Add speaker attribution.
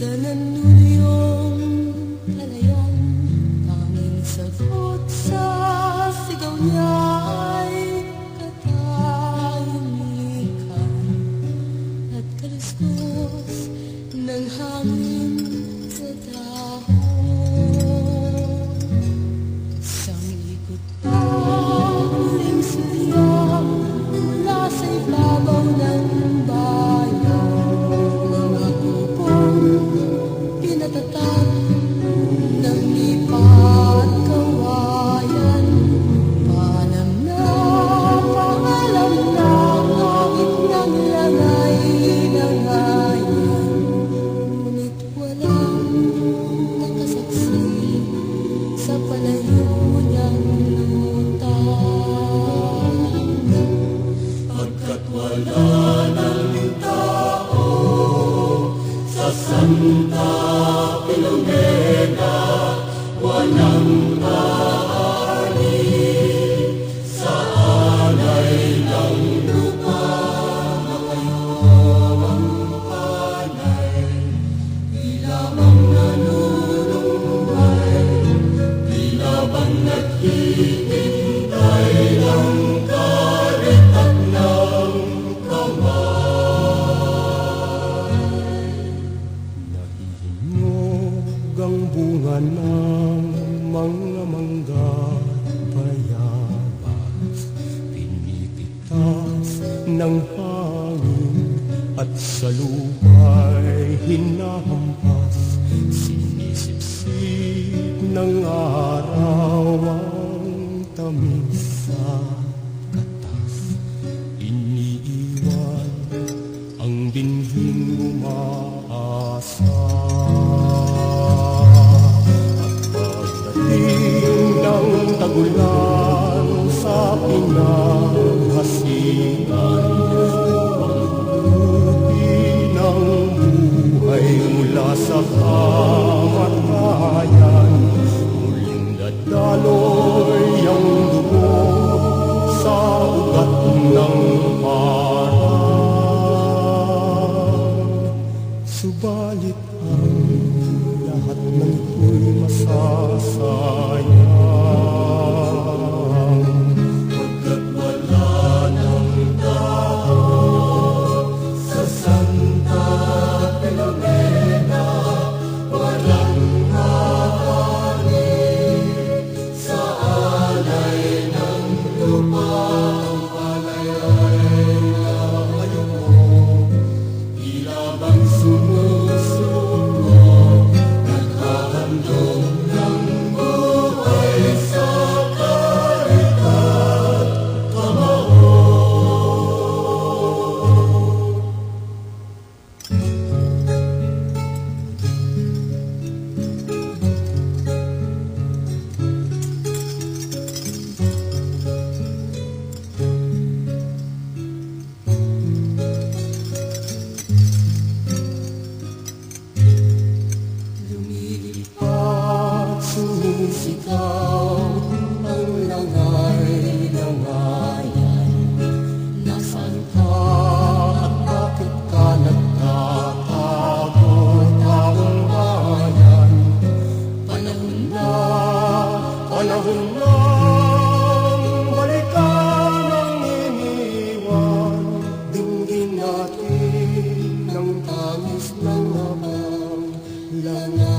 Speaker 1: Sa nanunuyong palayan, tanging sagot sa sigaw niya ay katahimikan at kaluskos ng hangin sa dahon. Sangikot pa huling siya mula sa ibabaw ng tatat ng lipat kawayan, paalam na pangalam na langit ng langay-langayan, ngunit walang nakasaksi sa palayo niyang lutang. Pagkat wala ng tao sa Santa Filomena, walang maari sa alay ng lupa. Makayo ang panay, tila bang nanunungay, tila bang naghihintay ang karitat ng ang bunga ng mga mangga bayabas, pinipitas ng hangin at sa lupa'y hinahampas, sinisipsip ng araw ang tamis sa katas, iniiwan ang binhing umaasa. Tagulan sa pinanghasinan, pangbuti ng buhay mula sa kamatayan, muling dadaloy ang dugo sa ugat ng parang. Subalit ang lahat ng ito'y masasayang. Sumisigaw ang langay-langayan, nasaan ka at bakit ka nagtatago, taong bayan? Panahon na balikan ang iniwan, dinggin natin ng tangis ng abang langay.